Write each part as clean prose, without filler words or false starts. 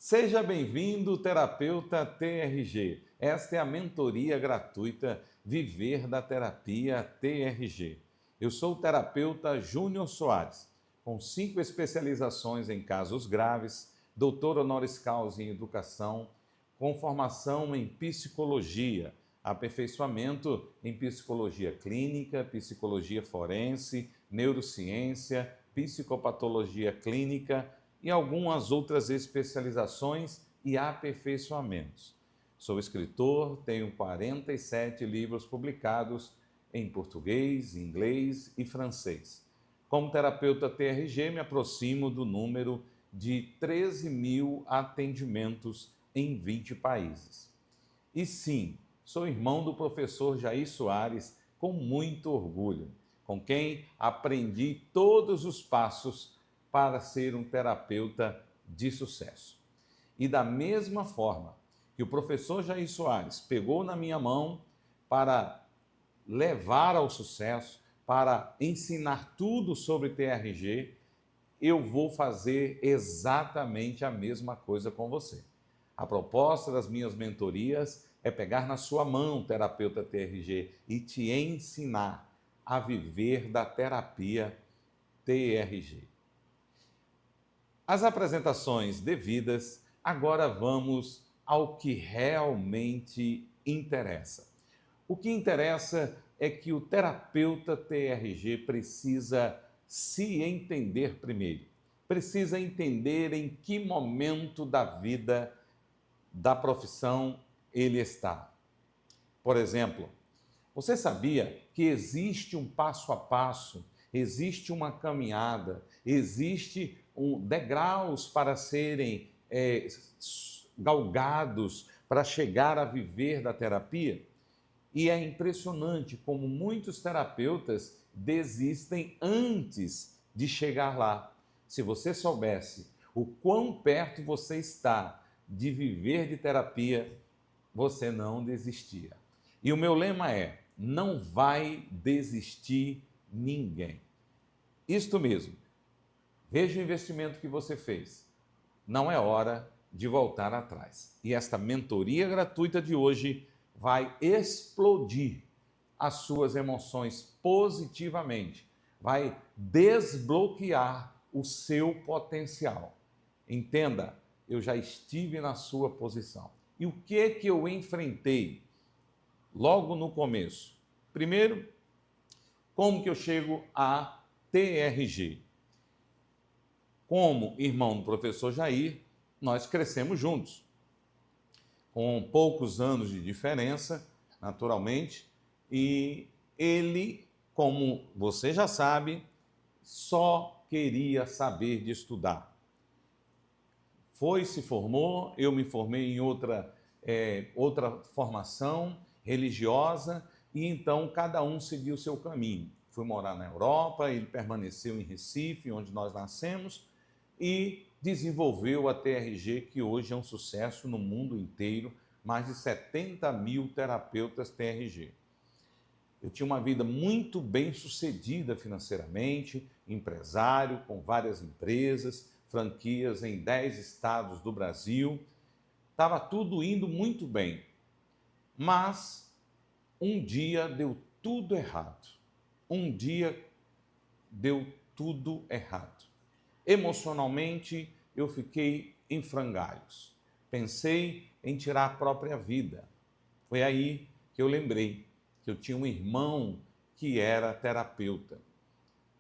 Seja bem-vindo, terapeuta TRG. Esta é a mentoria gratuita Viver da Terapia TRG. Eu sou o terapeuta Júnior Soares, com 5 especializações em casos graves, doutor honoris causa em educação, com formação em psicologia, aperfeiçoamento em psicologia clínica, psicologia forense, neurociência, psicopatologia clínica, e algumas outras especializações e aperfeiçoamentos. Sou escritor, tenho 47 livros publicados em português, inglês e francês. Como terapeuta TRG, me aproximo do número de 13 mil atendimentos em 20 países. E sim, sou irmão do professor Jair Soares, com muito orgulho, com quem aprendi todos os passos para ser um terapeuta de sucesso. E da mesma forma que o professor Jair Soares pegou na minha mão para levar ao sucesso, para ensinar tudo sobre TRG, eu vou fazer exatamente a mesma coisa com você. A proposta das minhas mentorias é pegar na sua mão, terapeuta TRG, e te ensinar a viver da terapia TRG. As apresentações devidas, agora vamos ao que realmente interessa. O que interessa é que o terapeuta TRG precisa se entender primeiro. Precisa entender em que momento da vida, da profissão, ele está. Por exemplo, você sabia que existe um passo a passo, existe uma caminhada, existe degraus para serem galgados para chegar a viver da terapia? E é impressionante como muitos terapeutas desistem antes de chegar lá. Se você soubesse o quão perto você está de viver de terapia, você não desistia. E o meu lema é: não vai desistir ninguém. Isto mesmo. Veja o investimento que você fez. Não é hora de voltar atrás. E esta mentoria gratuita de hoje vai explodir as suas emoções positivamente, vai desbloquear o seu potencial. Entenda, eu já estive na sua posição. E o que eu enfrentei logo no começo? Primeiro, como que eu chego a TRG? Como irmão do professor Jair, nós crescemos juntos, com poucos anos de diferença, naturalmente, e ele, como você já sabe, só queria saber de estudar. Se formou, eu me formei em outra formação religiosa, e então cada um seguiu o seu caminho. Fui morar na Europa, ele permaneceu em Recife, onde nós nascemos, e desenvolveu a TRG, que hoje é um sucesso no mundo inteiro, mais de 70 mil terapeutas TRG. Eu tinha uma vida muito bem sucedida financeiramente, empresário com várias empresas, franquias em 10 estados do Brasil. Estava tudo indo muito bem, mas um dia deu tudo errado. Um dia deu tudo errado. Emocionalmente, eu fiquei em frangalhos. Pensei em tirar a própria vida. Foi aí que eu lembrei que eu tinha um irmão que era terapeuta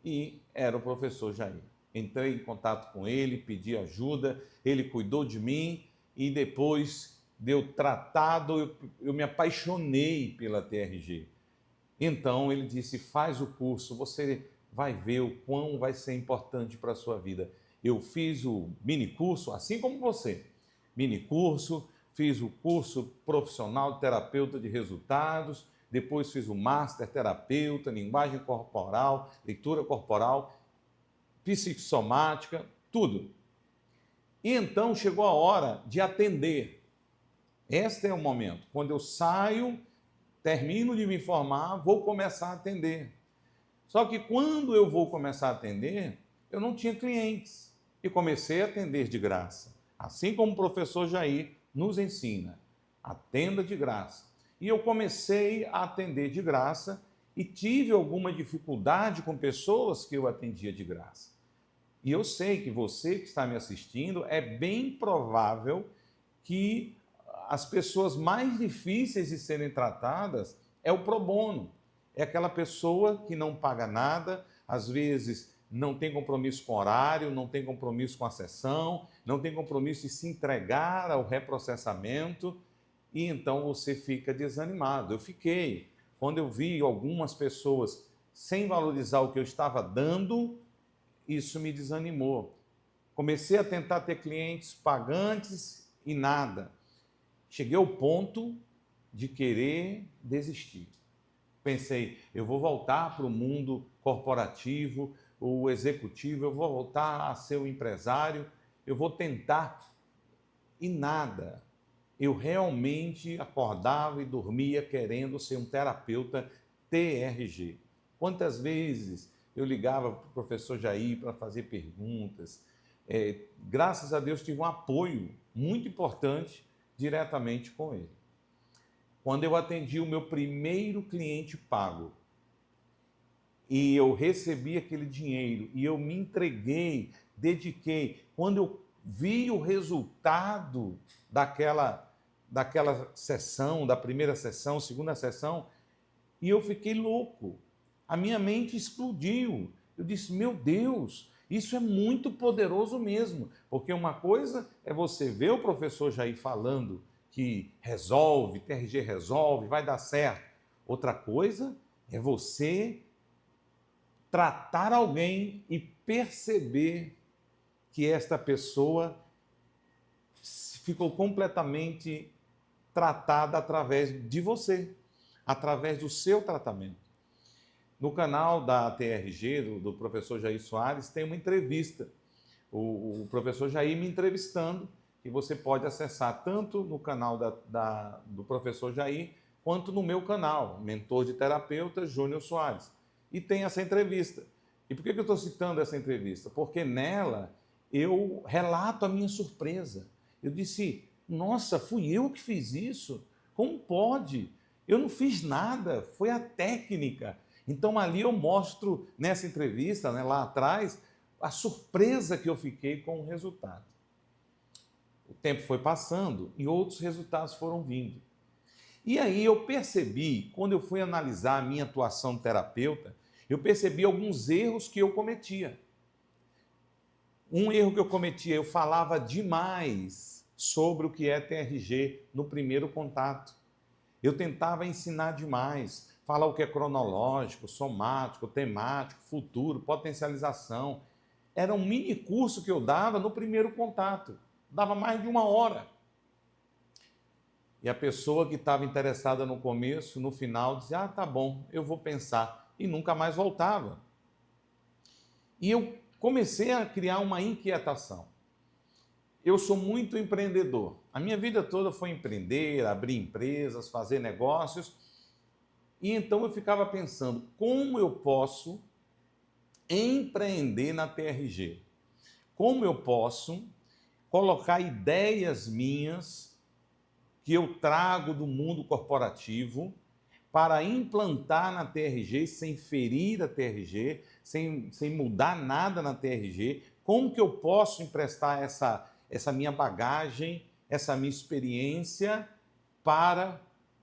e era o professor Jair. Entrei em contato com ele, pedi ajuda, ele cuidou de mim e depois de eu tratado, eu me apaixonei pela TRG. Então ele disse: faz o curso, você vai ver o quão vai ser importante para a sua vida. Eu fiz o mini curso, assim como você. Mini curso, fiz o curso profissional de terapeuta de resultados, depois fiz o master terapeuta, linguagem corporal, leitura corporal, psicossomática, tudo. E então chegou a hora de atender. Este é o momento, quando eu saio, termino de me formar, vou começar a atender. Só que quando eu vou começar a atender, eu não tinha clientes. E comecei a atender de graça. Assim como o professor Jair nos ensina, atenda de graça. E eu comecei a atender de graça e tive alguma dificuldade com pessoas que eu atendia de graça. E eu sei que você que está me assistindo, é bem provável que as pessoas mais difíceis de serem tratadas é o pro bono. É aquela pessoa que não paga nada, às vezes não tem compromisso com horário, não tem compromisso com a sessão, não tem compromisso de se entregar ao reprocessamento, e então você fica desanimado. Eu fiquei. Quando eu vi algumas pessoas sem valorizar o que eu estava dando, isso me desanimou. Comecei a tentar ter clientes pagantes e nada. Cheguei ao ponto de querer desistir. Pensei, eu vou voltar para o mundo corporativo, o executivo, eu vou voltar a ser o empresário, eu vou tentar. E nada. Eu realmente acordava e dormia querendo ser um terapeuta TRG. Quantas vezes eu ligava para o professor Jair para fazer perguntas. Graças a Deus tive um apoio muito importante diretamente com ele. Quando eu atendi o meu primeiro cliente pago e eu recebi aquele dinheiro e eu me entreguei, dediquei, quando eu vi o resultado daquela sessão, da primeira sessão, segunda sessão, e eu fiquei louco. A minha mente explodiu. Eu disse, meu Deus, isso é muito poderoso mesmo, porque uma coisa é você ver o professor Jair falando que resolve, TRG resolve, vai dar certo. Outra coisa é você tratar alguém e perceber que esta pessoa ficou completamente tratada através de você, através do seu tratamento. No canal da TRG, do professor Jair Soares, tem uma entrevista. O professor Jair me entrevistando, que você pode acessar tanto no canal do professor Jair, quanto no meu canal, Mentor de Terapeuta Júnior Soares. E tem essa entrevista. E por que eu estou citando essa entrevista? Porque nela eu relato a minha surpresa. Eu disse, nossa, fui eu que fiz isso? Como pode? Eu não fiz nada, foi a técnica. Então ali eu mostro nessa entrevista, né, lá atrás, a surpresa que eu fiquei com o resultado. O tempo foi passando e outros resultados foram vindo. E aí eu percebi, quando eu fui analisar a minha atuação de terapeuta, eu percebi alguns erros que eu cometia. Um erro que eu cometia, eu falava demais sobre o que é TRG no primeiro contato. Eu tentava ensinar demais, falar o que é cronológico, somático, temático, futuro, potencialização. Era um mini curso que eu dava no primeiro contato. Dava mais de 1 hora. E a pessoa que estava interessada no começo, no final, dizia, tá bom, eu vou pensar. E nunca mais voltava. E eu comecei a criar uma inquietação. Eu sou muito empreendedor. A minha vida toda foi empreender, abrir empresas, fazer negócios. E então eu ficava pensando, como eu posso empreender na TRG? Como eu posso colocar ideias minhas que eu trago do mundo corporativo para implantar na TRG sem ferir a TRG, sem mudar nada na TRG? Como que eu posso emprestar essa minha bagagem, essa minha experiência para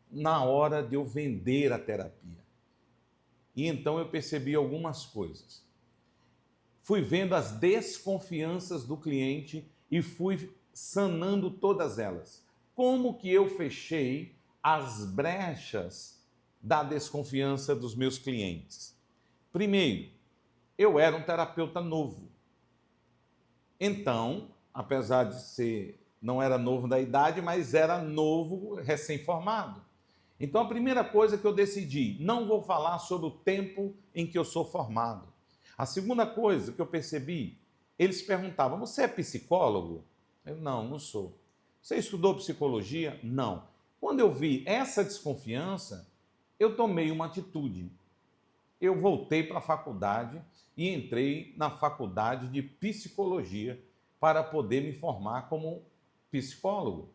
na hora de eu vender a terapia? E então eu percebi algumas coisas. Fui vendo as desconfianças do cliente e fui sanando todas elas. Como que eu fechei as brechas da desconfiança dos meus clientes? Primeiro, eu era um terapeuta novo. Então, apesar de ser, não era novo da idade, mas era novo, recém-formado. Então, a primeira coisa que eu decidi, não vou falar sobre o tempo em que eu sou formado. A segunda coisa que eu percebi, eles perguntavam, você é psicólogo? Eu, não sou. Você estudou psicologia? Não. Quando eu vi essa desconfiança, eu tomei uma atitude. Eu voltei para a faculdade e entrei na faculdade de psicologia para poder me formar como psicólogo.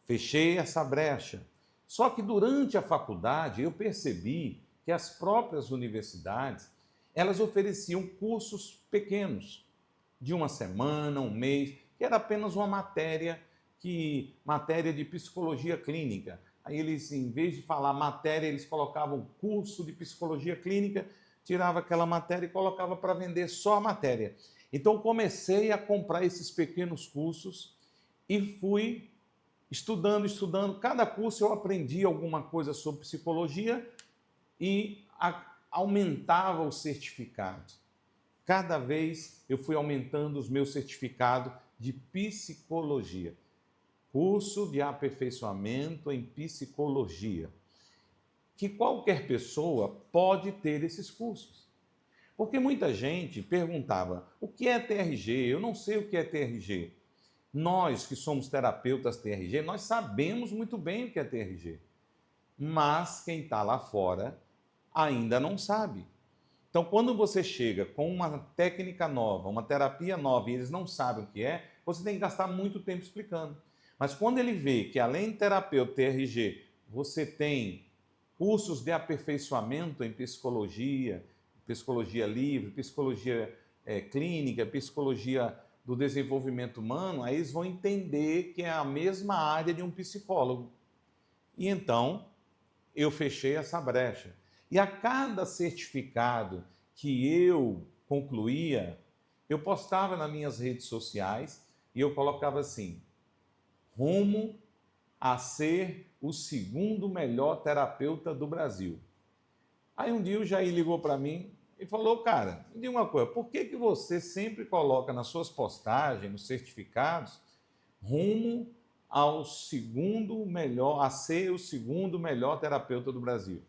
Fechei essa brecha. Só que durante a faculdade eu percebi que as próprias universidades, elas ofereciam cursos pequenos, de uma semana, um mês, que era apenas uma matéria de psicologia clínica. Aí eles, em vez de falar matéria, eles colocavam curso de psicologia clínica, tirava aquela matéria e colocava para vender só a matéria. Então comecei a comprar esses pequenos cursos e fui estudando. Cada curso eu aprendi alguma coisa sobre psicologia e aumentava o certificado. Cada vez eu fui aumentando os meus certificados de psicologia. Curso de aperfeiçoamento em psicologia. Que qualquer pessoa pode ter esses cursos. Porque muita gente perguntava, o que é TRG? Eu não sei o que é TRG. Nós que somos terapeutas TRG, nós sabemos muito bem o que é TRG. Mas quem está lá fora ainda não sabe. Então, quando você chega com uma técnica nova, uma terapia nova, e eles não sabem o que é, você tem que gastar muito tempo explicando. Mas quando ele vê que, além de terapeuta TRG, você tem cursos de aperfeiçoamento em psicologia, psicologia livre, psicologia clínica, psicologia do desenvolvimento humano, aí eles vão entender que é a mesma área de um psicólogo. E então, eu fechei essa brecha. E a cada certificado que eu concluía, eu postava nas minhas redes sociais e eu colocava assim, rumo a ser o segundo melhor terapeuta do Brasil. Aí um dia o Jair ligou para mim e falou, cara, me diga uma coisa, por que você sempre coloca nas suas postagens, nos certificados, rumo ao segundo melhor, a ser o segundo melhor terapeuta do Brasil?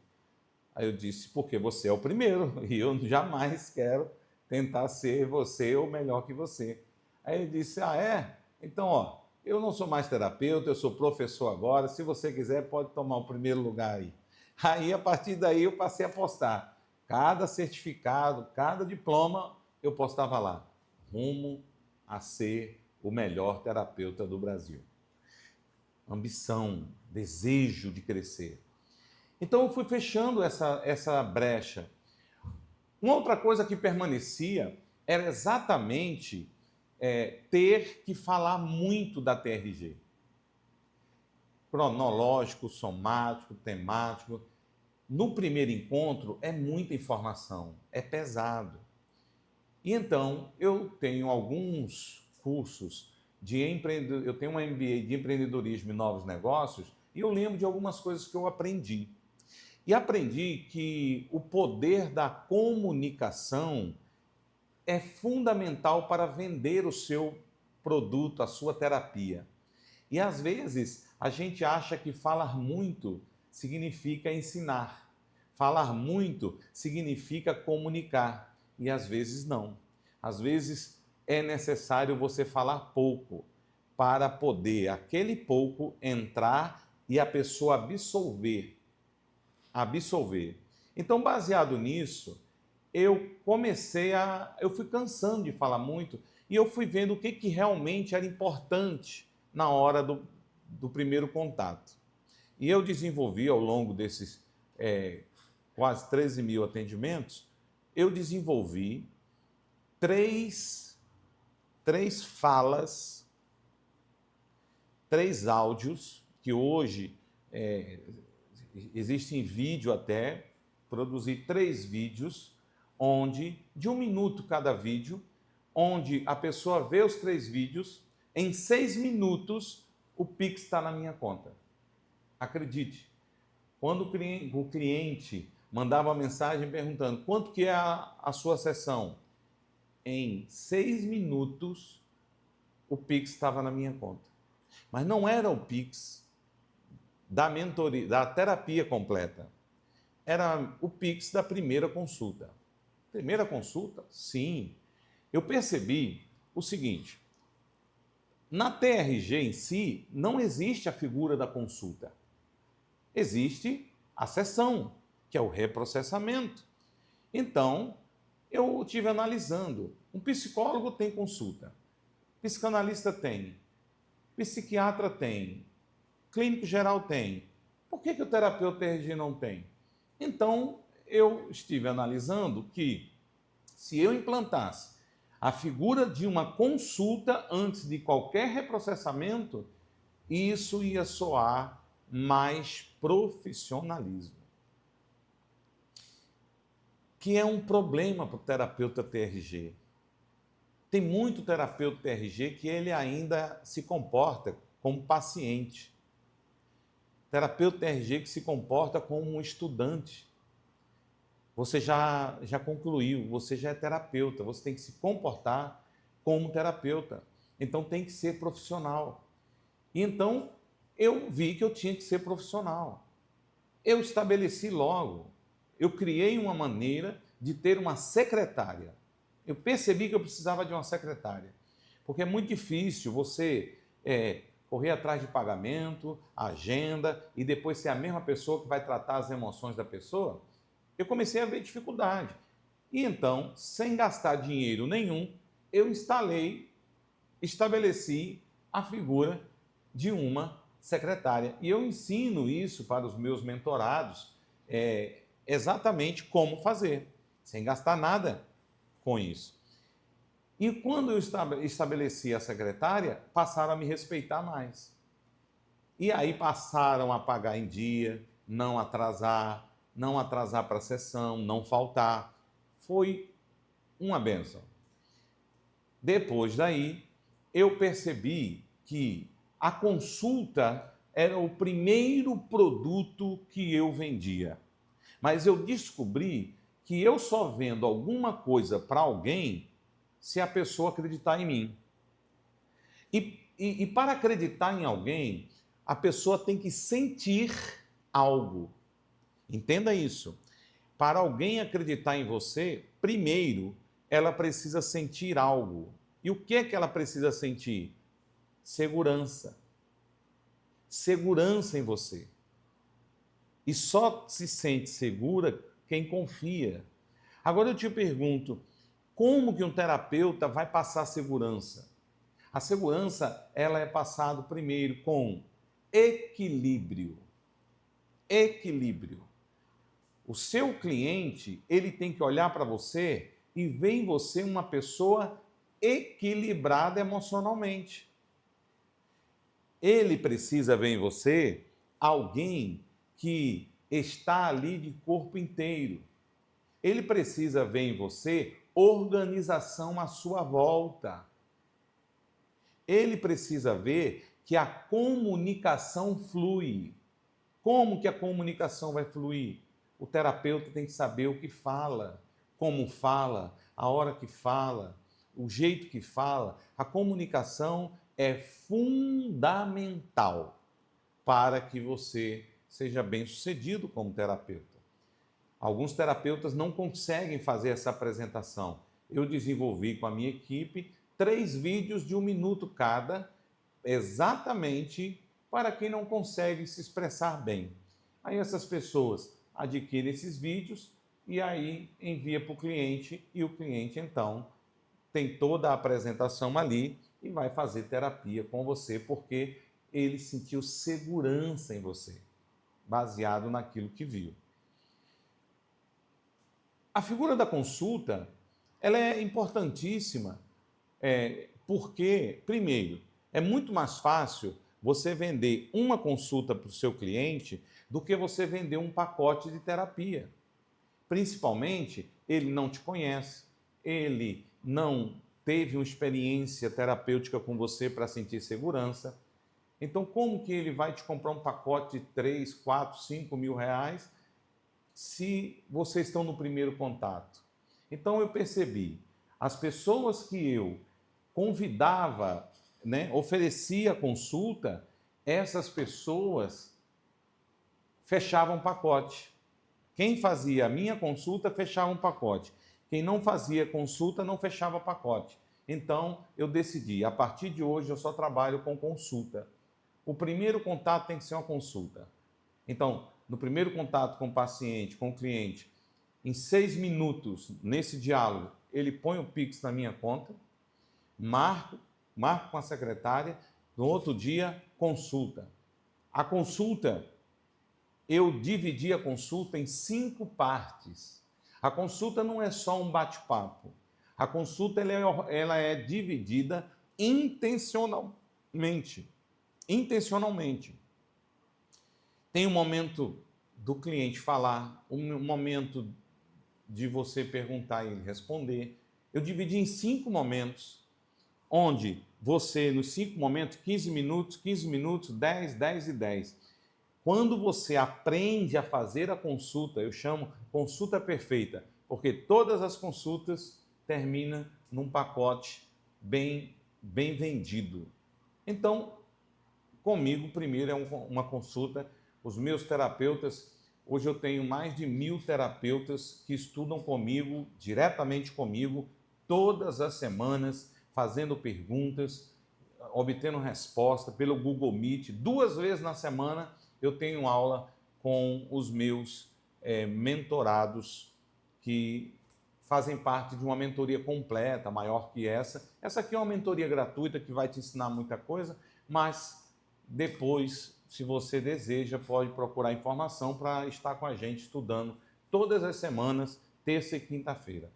Aí eu disse, porque você é o primeiro e eu jamais quero tentar ser você ou melhor que você. Aí ele disse, ah é? Então, ó, eu não sou mais terapeuta, eu sou professor agora, se você quiser pode tomar o primeiro lugar aí. Aí, a partir daí, eu passei a postar. Cada certificado, cada diploma, eu postava lá. Rumo a ser o melhor terapeuta do Brasil. Ambição, desejo de crescer. Então eu fui fechando essa brecha. Uma outra coisa que permanecia era exatamente ter que falar muito da TRG. Cronológico, somático, temático. No primeiro encontro é muita informação, é pesado. E então eu tenho alguns cursos eu tenho um MBA de empreendedorismo e novos negócios, e eu lembro de algumas coisas que eu aprendi. E aprendi que o poder da comunicação é fundamental para vender o seu produto, a sua terapia. E às vezes a gente acha que falar muito significa ensinar. Falar muito significa comunicar. E às vezes não. Às vezes é necessário você falar pouco para poder aquele pouco entrar e a pessoa absorver. Então, baseado nisso, eu fui cansando de falar muito e eu fui vendo o que realmente era importante na hora do primeiro contato. E eu desenvolvi ao longo desses quase 13 mil atendimentos, eu desenvolvi três falas, 3 áudios que hoje existe em vídeo até, produzi 3 vídeos, onde, de 1 minuto cada vídeo, onde a pessoa vê os 3 vídeos, em 6 minutos o Pix está na minha conta. Acredite, quando o cliente mandava uma mensagem perguntando quanto que é a sua sessão, em 6 minutos o Pix estava na minha conta. Mas não era o Pix da mentoria, da terapia completa. Era o Pix da primeira consulta. Primeira consulta? Sim. Eu percebi o seguinte, na TRG em si, não existe a figura da consulta. Existe a sessão, que é o reprocessamento. Então, eu estive analisando. Um psicólogo tem consulta. Psicanalista tem. psiquiatra tem, clínico geral tem. Por que o terapeuta TRG não tem? Então, eu estive analisando que se eu implantasse a figura de uma consulta antes de qualquer reprocessamento, isso ia soar mais profissionalismo, que é um problema para o terapeuta TRG. Tem muito terapeuta TRG que ele ainda se comporta como paciente. Terapeuta TRG que se comporta como um estudante. Você já concluiu, você já é terapeuta, você tem que se comportar como terapeuta. Então tem que ser profissional. E então eu vi que eu tinha que ser profissional. Eu estabeleci logo, eu criei uma maneira de ter uma secretária. Eu percebi que eu precisava de uma secretária, porque é muito difícil você correr atrás de pagamento, agenda, e depois ser a mesma pessoa que vai tratar as emoções da pessoa. Eu comecei a ver dificuldade. E então, sem gastar dinheiro nenhum, eu estabeleci a figura de uma secretária. E eu ensino isso para os meus mentorados, exatamente como fazer, sem gastar nada com isso. E quando eu estabeleci a secretária, passaram a me respeitar mais. E aí passaram a pagar em dia, não atrasar para a sessão, não faltar. Foi uma bênção. Depois daí, eu percebi que a consulta era o primeiro produto que eu vendia. Mas eu descobri que eu só vendo alguma coisa para alguém se a pessoa acreditar em mim. E para acreditar em alguém, a pessoa tem que sentir algo. Entenda isso. Para alguém acreditar em você, primeiro, ela precisa sentir algo. E o que é que ela precisa sentir? Segurança. Segurança em você. E só se sente segura quem confia. Agora eu te pergunto, como que um terapeuta vai passar segurança? A segurança, ela é passada primeiro com equilíbrio. Equilíbrio. O seu cliente, ele tem que olhar para você e ver em você uma pessoa equilibrada emocionalmente. Ele precisa ver em você alguém que está ali de corpo inteiro. Ele precisa ver em você organização à sua volta. Ele precisa ver que a comunicação flui. Como que a comunicação vai fluir? O terapeuta tem que saber o que fala, como fala, a hora que fala, o jeito que fala. A comunicação é fundamental para que você seja bem-sucedido como terapeuta. Alguns terapeutas não conseguem fazer essa apresentação. Eu desenvolvi com a minha equipe 3 vídeos de 1 minuto cada, exatamente para quem não consegue se expressar bem. Aí essas pessoas adquirem esses vídeos e aí envia para o cliente e o cliente então tem toda a apresentação ali e vai fazer terapia com você porque ele sentiu segurança em você, baseado naquilo que viu. A figura da consulta, ela é importantíssima, porque, primeiro, é muito mais fácil você vender uma consulta para o seu cliente do que você vender um pacote de terapia. Principalmente, ele não te conhece, ele não teve uma experiência terapêutica com você para sentir segurança. Então, como que ele vai te comprar um pacote de 3, 4, 5 mil reais se vocês estão no primeiro contato? Então, eu percebi, as pessoas que eu convidava, oferecia consulta, essas pessoas fechavam pacote. Quem fazia a minha consulta fechava um pacote. Quem não fazia consulta não fechava pacote. Então, eu decidi, a partir de hoje eu só trabalho com consulta. O primeiro contato tem que ser uma consulta. Então, no primeiro contato com o paciente, com o cliente, em 6 minutos, nesse diálogo, ele põe o Pix na minha conta, marco com a secretária, No outro dia, consulta. A consulta, eu dividi a consulta em 5 partes. A consulta não é só um bate-papo. A consulta ela é dividida intencionalmente. Intencionalmente. Tem um momento do cliente falar, um momento de você perguntar e ele responder. Eu dividi em 5 momentos, onde você, nos 5 momentos, 15 minutos, 10, 10 e 10. Quando você aprende a fazer a consulta, eu chamo consulta perfeita, porque todas as consultas terminam num pacote bem vendido. Então, comigo, primeiro é uma consulta. Os meus terapeutas, hoje eu tenho mais de 1000 terapeutas que estudam comigo, diretamente comigo, todas as semanas, fazendo perguntas, obtendo resposta pelo Google Meet. 2 vezes na semana eu tenho aula com os meus mentorados que fazem parte de uma mentoria completa, maior que essa. Essa aqui é uma mentoria gratuita que vai te ensinar muita coisa, mas depois, se você deseja, pode procurar informação para estar com a gente estudando todas as semanas, terça e quinta-feira.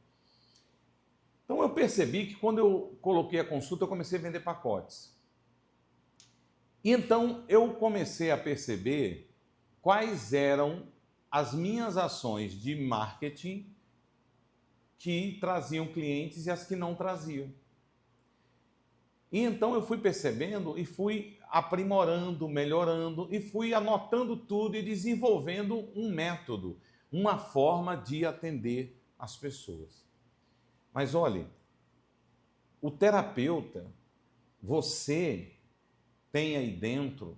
Então eu percebi que quando eu coloquei a consulta, eu comecei a vender pacotes. E então eu comecei a perceber quais eram as minhas ações de marketing que traziam clientes e as que não traziam. E então eu fui percebendo e fui aprimorando, melhorando e fui anotando tudo e desenvolvendo um método, uma forma de atender as pessoas. Mas olhe, o terapeuta, você tem aí dentro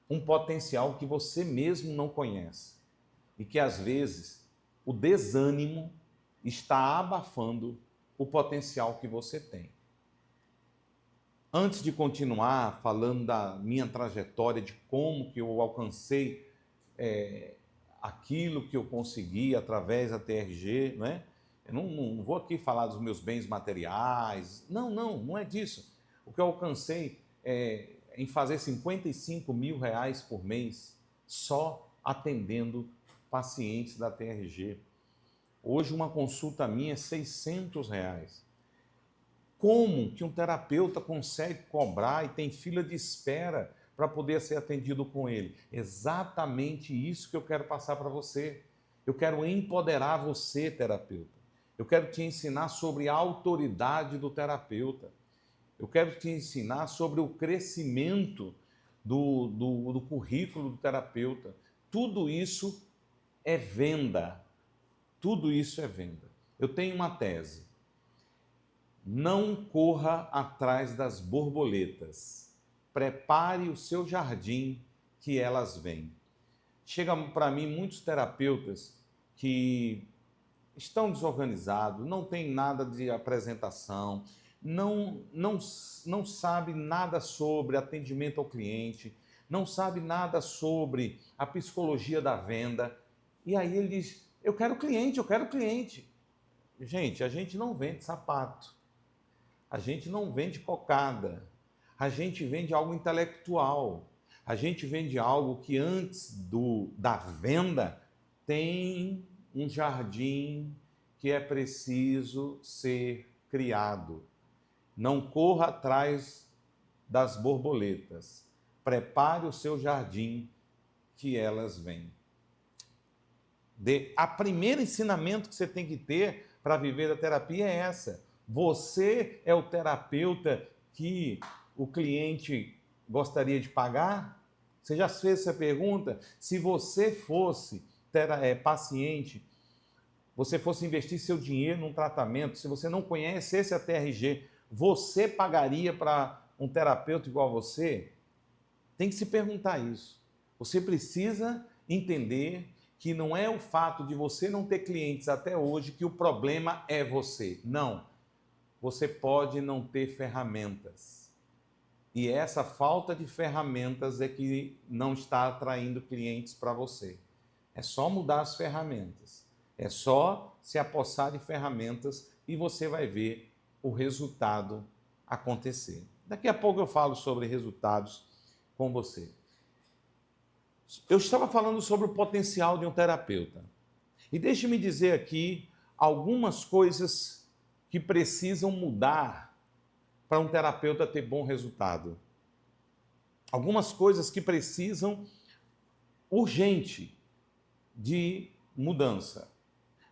um potencial que você mesmo não conhece e que às vezes o desânimo está abafando o potencial que você tem. Antes de continuar falando da minha trajetória, de como que eu alcancei aquilo que eu consegui através da TRG, não é? Eu não vou aqui falar dos meus bens materiais, não é disso. O que eu alcancei em fazer 55 mil reais por mês só atendendo pacientes da TRG. Hoje uma consulta minha é 600 reais. Como que um terapeuta consegue cobrar e tem fila de espera para poder ser atendido com ele? Exatamente isso que eu quero passar para você. Eu quero empoderar você, terapeuta. Eu quero te ensinar sobre a autoridade do terapeuta. Eu quero te ensinar sobre o crescimento do currículo do terapeuta. Tudo isso é venda. Tudo isso é venda. Eu tenho uma tese. Não corra atrás das borboletas. Prepare o seu jardim que elas vêm. Chegam para mim muitos terapeutas que estão desorganizados, não tem nada de apresentação, não sabe nada sobre atendimento ao cliente, não sabe nada sobre a psicologia da venda. E aí ele diz, eu quero cliente, eu quero cliente. Gente, a gente não vende sapato. A gente não vende cocada, a gente vende algo intelectual, a gente vende algo que antes da venda tem um jardim que é preciso ser criado. Não corra atrás das borboletas, prepare o seu jardim que elas vêm. A primeiro ensinamento que você tem que ter para viver a terapia é essa. Você é o terapeuta que o cliente gostaria de pagar? Você já fez essa pergunta? Se você fosse paciente, você fosse investir seu dinheiro num tratamento, se você não conhecesse a TRG, você pagaria para um terapeuta igual a você? Tem que se perguntar isso. Você precisa entender que não é o fato de você não ter clientes até hoje que o problema é você. Não. Você pode não ter ferramentas. E essa falta de ferramentas é que não está atraindo clientes para você. É só mudar as ferramentas. É só se apossar de ferramentas e você vai ver o resultado acontecer. Daqui a pouco eu falo sobre resultados com você. Eu estava falando sobre o potencial de um terapeuta. E deixe-me dizer aqui algumas coisas que precisam mudar para um terapeuta ter bom resultado. Algumas coisas que precisam urgente de mudança.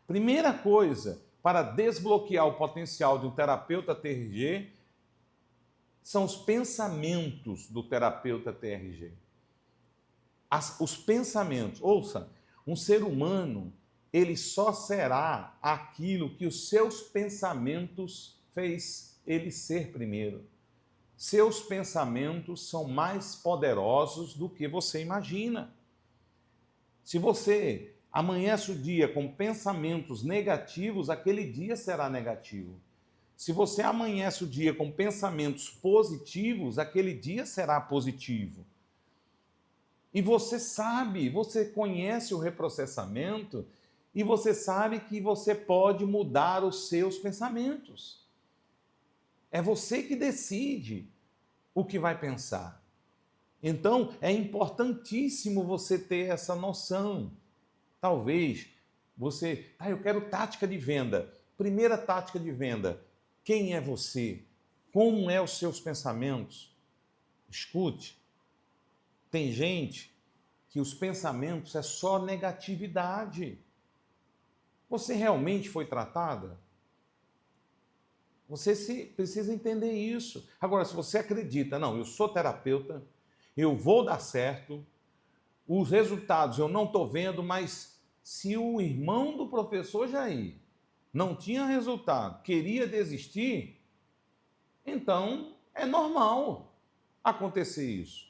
Primeira coisa, para desbloquear o potencial de um terapeuta TRG, são os pensamentos do terapeuta TRG. Os pensamentos. Ouça, um ser humano, ele só será aquilo que os seus pensamentos fez ele ser primeiro. Seus pensamentos são mais poderosos do que você imagina. Se você amanhece o dia com pensamentos negativos, aquele dia será negativo. Se você amanhece o dia com pensamentos positivos, aquele dia será positivo. E você sabe, você conhece o reprocessamento e você sabe que você pode mudar os seus pensamentos. É você que decide o que vai pensar. Então, é importantíssimo você ter essa noção. Talvez você, eu quero tática de venda. Primeira tática de venda, quem é você? Como é os seus pensamentos? Escute, tem gente que os pensamentos é só negatividade. Você realmente foi tratada? Você precisa entender isso. Agora, se você acredita, não, eu sou terapeuta, eu vou dar certo, os resultados eu não estou vendo, mas se o irmão do professor Jair não tinha resultado, queria desistir, então é normal acontecer isso.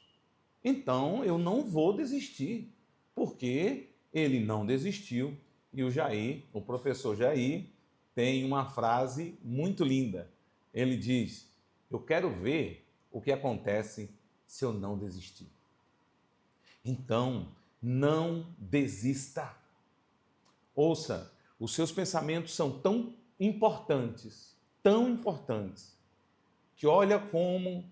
Então eu não vou desistir, porque ele não desistiu. E o Jair, o professor Jair, tem uma frase muito linda. Ele diz: eu quero ver o que acontece se eu não desistir. Então, não desista. Ouça, os seus pensamentos são tão importantes, que olha como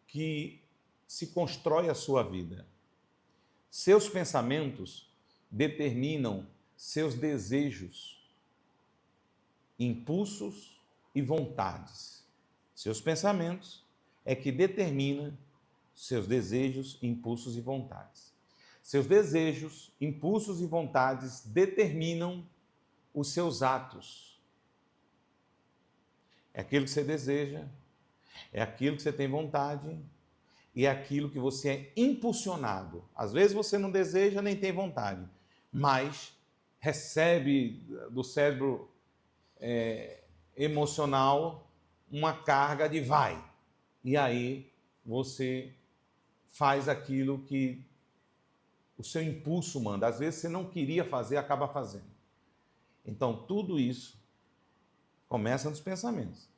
que se constrói a sua vida. Seus pensamentos determinam seus desejos, impulsos e vontades. Seus pensamentos é que determinam seus desejos, impulsos e vontades. Seus desejos, impulsos e vontades determinam os seus atos. É aquilo que você deseja, é aquilo que você tem vontade e é aquilo que você é impulsionado. Às vezes você não deseja nem tem vontade, mas recebe do cérebro emocional uma carga de vai. E aí você faz aquilo que o seu impulso manda. Às vezes você não queria fazer, acaba fazendo. Então tudo isso começa nos pensamentos.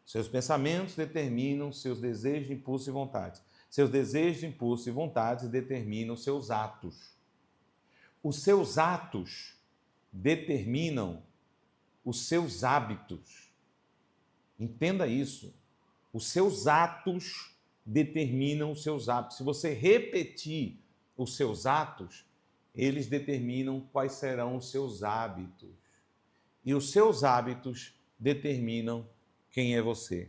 Seus pensamentos determinam seus desejos, impulsos e vontades. Seus desejos, impulsos e vontades determinam seus atos. Os seus atos determinam os seus hábitos. Entenda isso. Os seus atos determinam os seus hábitos. Se você repetir os seus atos, eles determinam quais serão os seus hábitos. E os seus hábitos determinam quem é você.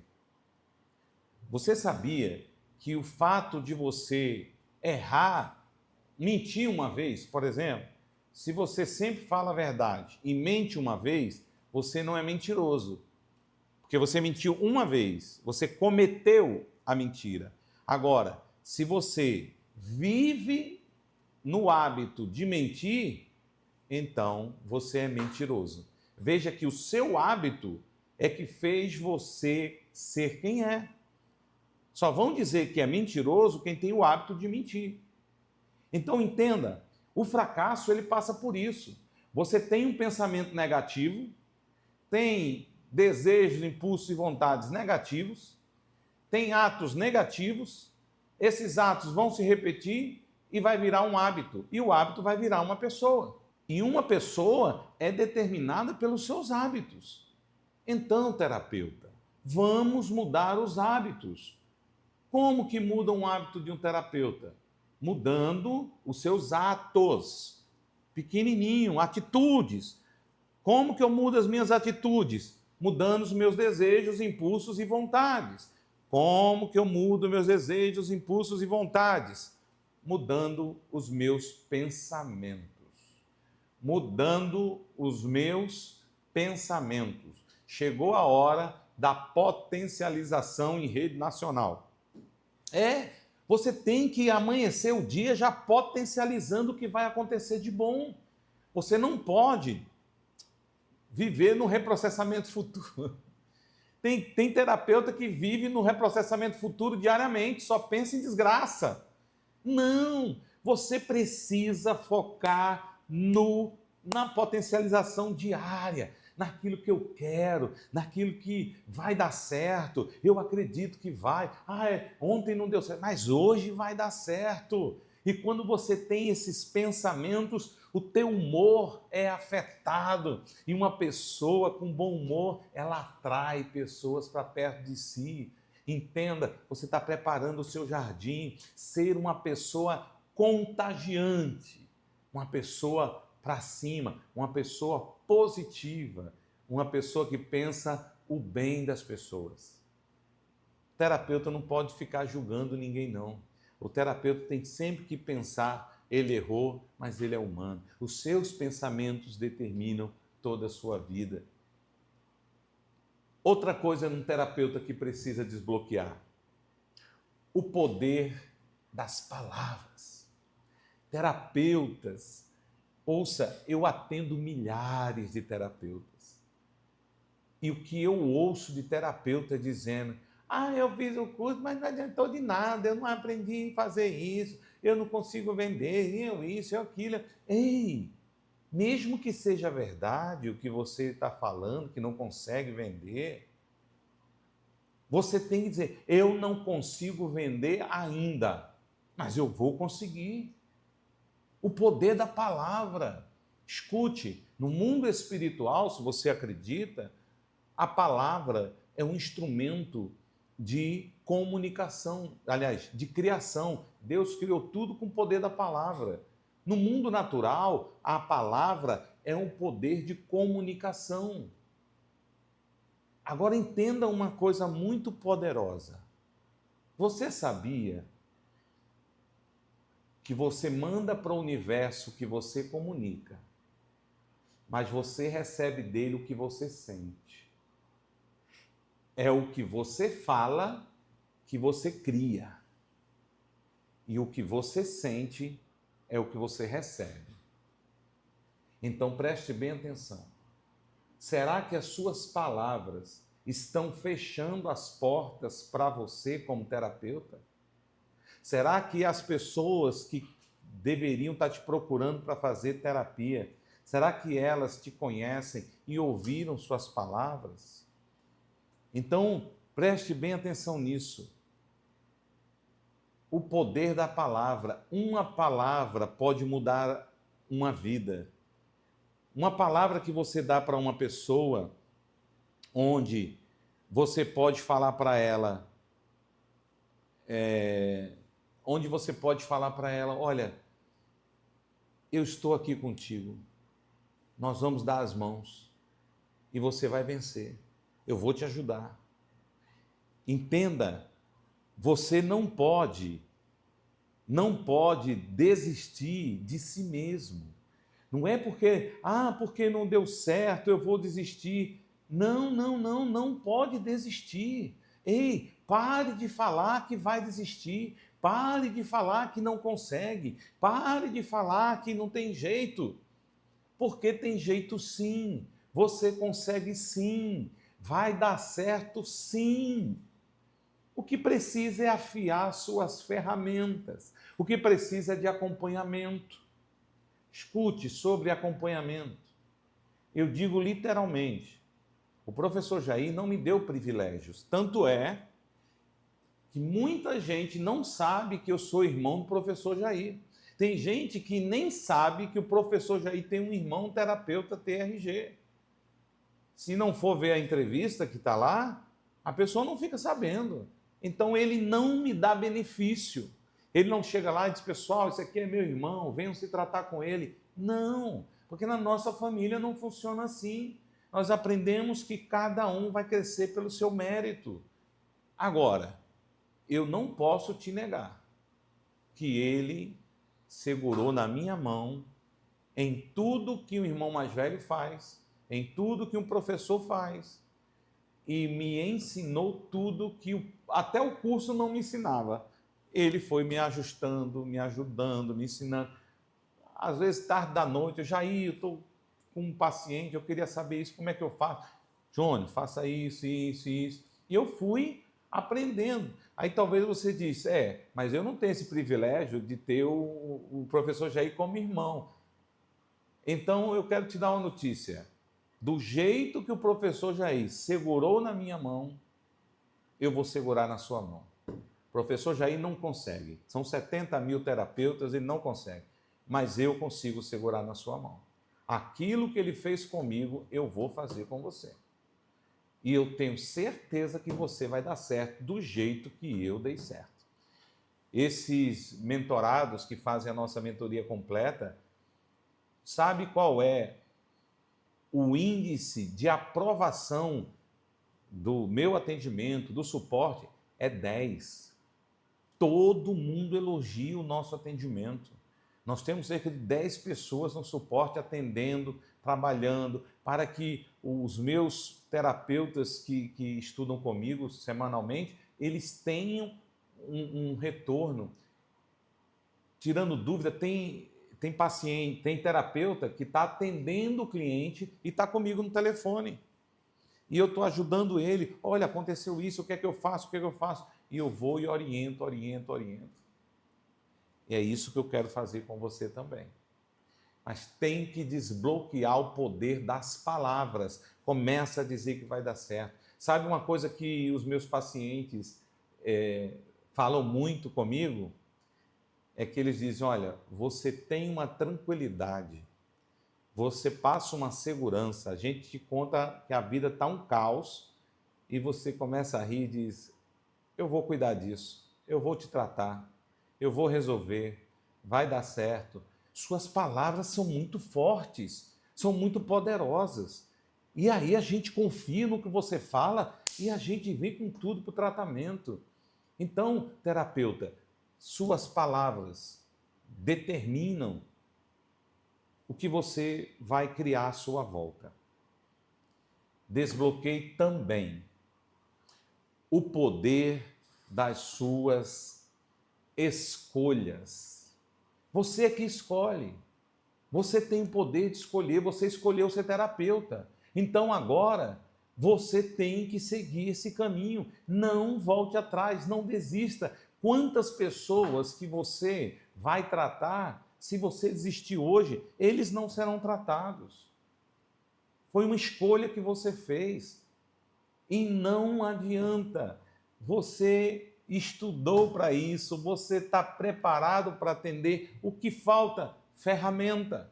Você sabia que o fato de você errar, mentir uma vez, por exemplo, se você sempre fala a verdade e mente uma vez, você não é mentiroso. Porque você mentiu uma vez, você cometeu a mentira. Agora, se você vive no hábito de mentir, então você é mentiroso. Veja que o seu hábito é que fez você ser quem é. Só vão dizer que é mentiroso quem tem o hábito de mentir. Então entenda, o fracasso ele passa por isso. Você tem um pensamento negativo, tem desejos, impulsos e vontades negativos, tem atos negativos, esses atos vão se repetir e vai virar um hábito, e o hábito vai virar uma pessoa. E uma pessoa é determinada pelos seus hábitos. Então, terapeuta, vamos mudar os hábitos. Como que muda um hábito de um terapeuta? Mudando os seus atos, pequenininho, atitudes. Como que eu mudo as minhas atitudes? Mudando os meus desejos, impulsos e vontades. Como que eu mudo meus desejos, impulsos e vontades? Mudando os meus pensamentos. Mudando os meus pensamentos. Chegou a hora da potencialização em rede nacional. Você tem que amanhecer o dia já potencializando o que vai acontecer de bom. Você não pode viver no reprocessamento futuro. Tem terapeuta que vive no reprocessamento futuro diariamente, só pensa em desgraça. Não, você precisa focar na potencialização diária, naquilo que eu quero, naquilo que vai dar certo. Eu acredito que vai. Ontem não deu certo, mas hoje vai dar certo. E quando você tem esses pensamentos, o teu humor é afetado. E uma pessoa com bom humor, ela atrai pessoas para perto de si. Entenda, você está preparando o seu jardim, ser uma pessoa contagiante, uma pessoa para cima, uma pessoa positiva, uma pessoa que pensa o bem das pessoas. O terapeuta não pode ficar julgando ninguém, não. O terapeuta tem sempre que pensar, ele errou, mas ele é humano. Os seus pensamentos determinam toda a sua vida. Outra coisa num terapeuta que precisa desbloquear: o poder das palavras. Terapeutas, ouça, eu atendo milhares de terapeutas. E o que eu ouço de terapeuta dizendo: eu fiz o curso, mas não adiantou de nada, eu não aprendi a fazer isso, eu não consigo vender, eu isso, eu aquilo. Ei, mesmo que seja verdade o que você está falando, que não consegue vender, você tem que dizer: eu não consigo vender ainda, mas eu vou conseguir. O poder da palavra. Escute, no mundo espiritual, se você acredita, a palavra é um instrumento de comunicação, aliás, de criação. Deus criou tudo com o poder da palavra. No mundo natural, a palavra é um poder de comunicação. Agora entenda uma coisa muito poderosa. Você sabia que você manda para o universo o que você comunica, mas você recebe dele o que você sente? É o que você fala que você cria. E o que você sente é o que você recebe. Então preste bem atenção. Será que as suas palavras estão fechando as portas para você como terapeuta? Será que as pessoas que deveriam estar te procurando para fazer terapia, será que elas te conhecem e ouviram suas palavras? Então, preste bem atenção nisso. O poder da palavra. Uma palavra pode mudar uma vida. Uma palavra que você dá para uma pessoa, onde você pode falar para ela, olha, eu estou aqui contigo, nós vamos dar as mãos e você vai vencer, eu vou te ajudar. Entenda, você não pode desistir de si mesmo. Não é porque não deu certo, eu vou desistir. Não pode desistir. Ei, pare de falar que vai desistir. Pare de falar que não consegue. Pare de falar que não tem jeito. Porque tem jeito sim. Você consegue sim. Vai dar certo sim. O que precisa é afiar suas ferramentas. O que precisa é de acompanhamento. Escute sobre acompanhamento. Eu digo literalmente, o professor Jair não me deu privilégios. Tanto é que muita gente não sabe que eu sou irmão do professor Jair. Tem gente que nem sabe que o professor Jair tem um irmão terapeuta TRG. Se não for ver a entrevista que está lá, a pessoa não fica sabendo. Então ele não me dá benefício. Ele não chega lá e diz, pessoal, esse aqui é meu irmão, venham se tratar com ele. Não, porque na nossa família não funciona assim. Nós aprendemos que cada um vai crescer pelo seu mérito. Agora, eu não posso te negar que ele segurou na minha mão em tudo que o irmão mais velho faz, em tudo que um professor faz, e me ensinou tudo que até o curso não me ensinava. Ele foi me ajustando, me ajudando, me ensinando. Às vezes, tarde da noite, eu estou com um paciente, eu queria saber isso, como é que eu faço? Jônio, faça isso, isso, isso. E eu fui aprendendo. Aí talvez você disse, mas eu não tenho esse privilégio de ter o professor Jair como irmão. Então eu quero te dar uma notícia. Do jeito que o professor Jair segurou na minha mão, eu vou segurar na sua mão. O professor Jair não consegue. São 70 mil terapeutas, ele não consegue. Mas eu consigo segurar na sua mão. Aquilo que ele fez comigo, eu vou fazer com você. E eu tenho certeza que você vai dar certo do jeito que eu dei certo. Esses mentorados que fazem a nossa mentoria completa, sabe qual é o índice de aprovação do meu atendimento, do suporte? É 10. Todo mundo elogia o nosso atendimento. Nós temos cerca de 10 pessoas no suporte atendendo, trabalhando, para que os meus terapeutas que estudam comigo semanalmente, eles tenham um retorno. Tirando dúvida, tem paciente, tem terapeuta que está atendendo o cliente e está comigo no telefone. E eu estou ajudando ele. Olha, aconteceu isso, o que é que eu faço, o que é que eu faço? E eu vou e oriento. E é isso que eu quero fazer com você também. Mas tem que desbloquear o poder das palavras. Começa a dizer que vai dar certo. Sabe uma coisa que os meus pacientes falam muito comigo? É que eles dizem, olha, você tem uma tranquilidade, você passa uma segurança, a gente te conta que a vida está um caos e você começa a rir e diz, eu vou cuidar disso, eu vou te tratar, eu vou resolver, vai dar certo. Suas palavras são muito fortes, são muito poderosas. E aí a gente confia no que você fala e a gente vem com tudo para o tratamento. Então, terapeuta, suas palavras determinam o que você vai criar à sua volta. Desbloqueie também o poder das suas escolhas. Você é que escolhe. Você tem o poder de escolher, você escolheu ser terapeuta. Então agora você tem que seguir esse caminho. Não volte atrás, não desista. Quantas pessoas que você vai tratar, se você desistir hoje, eles não serão tratados. Foi uma escolha que você fez. E não adianta. Você estudou para isso, você está preparado para atender. O que falta? Ferramenta.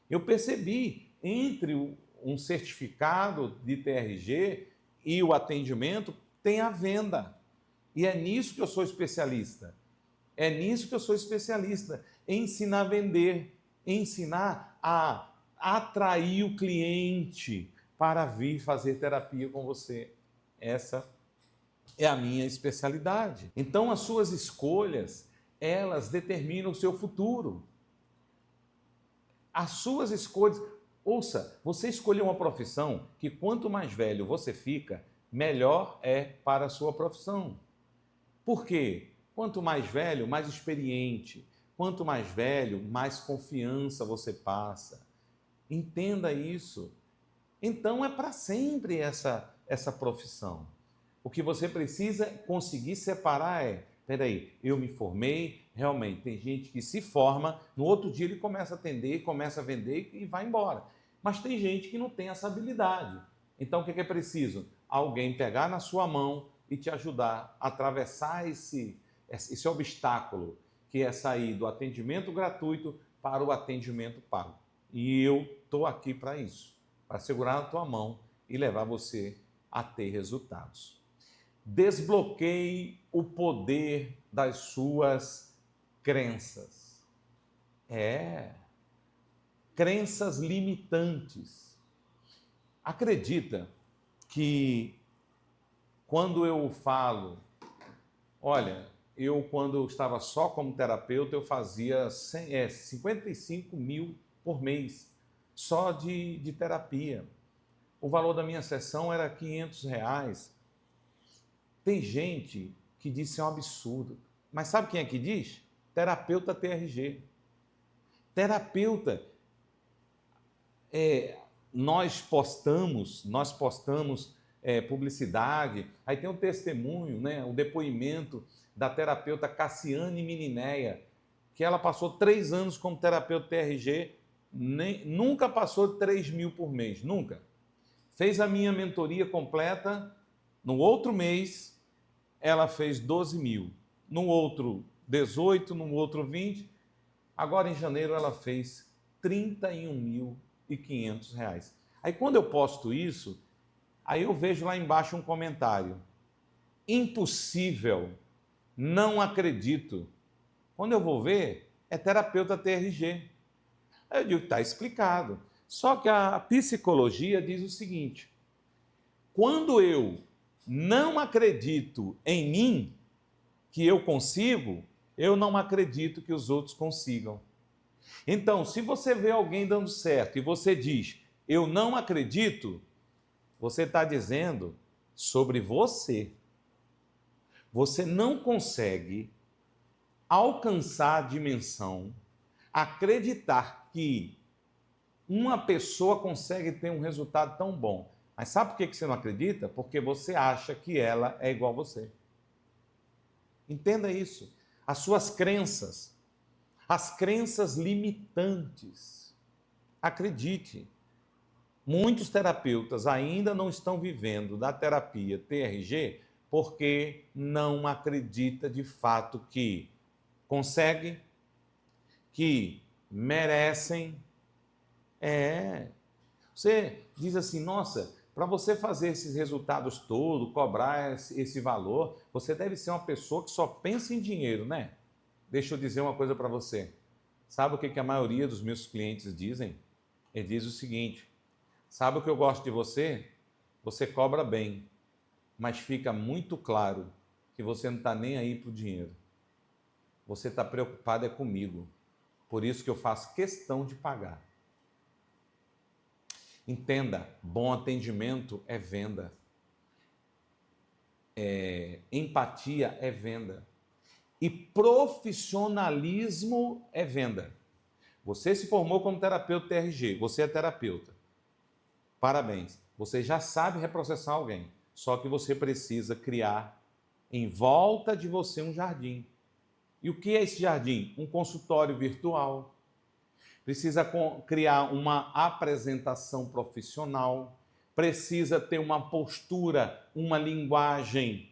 Eu percebi, entre um certificado de TRG e o atendimento, tem a venda. E é nisso que eu sou especialista. É nisso que eu sou especialista. Ensinar a vender, ensinar a atrair o cliente para vir fazer terapia com você. Essa é a minha especialidade. Então, as suas escolhas, elas determinam o seu futuro. As suas escolhas... Ouça, você escolheu uma profissão que quanto mais velho você fica, melhor é para a sua profissão. Por quê? Quanto mais velho, mais experiente. Quanto mais velho, mais confiança você passa. Entenda isso. Então é para sempre essa profissão. O que você precisa conseguir separar peraí, eu me formei, realmente, tem gente que se forma, no outro dia ele começa a atender, começa a vender e vai embora. Mas tem gente que não tem essa habilidade. Então o que é preciso? Alguém pegar na sua mão e te ajudar a atravessar esse obstáculo, que é sair do atendimento gratuito para o atendimento pago. E eu estou aqui para isso, para segurar na tua mão e levar você a ter resultados. Desbloqueie o poder das suas crenças. Crenças limitantes. Acredita que quando eu falo, olha, quando eu estava só como terapeuta, eu fazia 55 mil por mês, só de terapia. O valor da minha sessão era R$ 500. Tem gente que diz que é um absurdo. Mas sabe quem é que diz? Terapeuta TRG. Terapeuta, nós postamos publicidade, aí tem o testemunho, né, o depoimento da terapeuta Cassiane Mininéia, que ela passou 3 anos como terapeuta TRG, nunca passou de 3 mil por mês, nunca. Fez a minha mentoria completa, no outro mês ela fez 12 mil, no outro 18, no outro 20, agora em janeiro ela fez R$ 31.500. Aí quando eu posto isso, aí eu vejo lá embaixo um comentário: impossível, não acredito. Quando eu vou ver, é terapeuta TRG. Aí eu digo, está explicado. Só que a psicologia diz o seguinte: quando eu não acredito em mim, que eu consigo, eu não acredito que os outros consigam. Então, se você vê alguém dando certo e você diz, eu não acredito, você está dizendo sobre você. Você não consegue alcançar a dimensão, acreditar que uma pessoa consegue ter um resultado tão bom. Mas sabe por que você não acredita? Porque você acha que ela é igual a você. Entenda isso. As suas crenças, as crenças limitantes. Acredite, muitos terapeutas ainda não estão vivendo da terapia TRG porque não acredita de fato que conseguem, que merecem. Você diz assim, nossa, para você fazer esses resultados todos, cobrar esse valor, você deve ser uma pessoa que só pensa em dinheiro, né? Deixa eu dizer uma coisa para você. Sabe o que a maioria dos meus clientes dizem? Eles dizem o seguinte: sabe o que eu gosto de você? Você cobra bem, mas fica muito claro que você não está nem aí para o dinheiro. Você está preocupado comigo. Por isso que eu faço questão de pagar. Entenda, bom atendimento é venda. Empatia é venda. E profissionalismo é venda. Você se formou como terapeuta TRG, você é terapeuta. Parabéns, você já sabe reprocessar alguém, só que você precisa criar em volta de você um jardim. E o que é esse jardim? Um consultório virtual. Precisa criar uma apresentação profissional, precisa ter uma postura, uma linguagem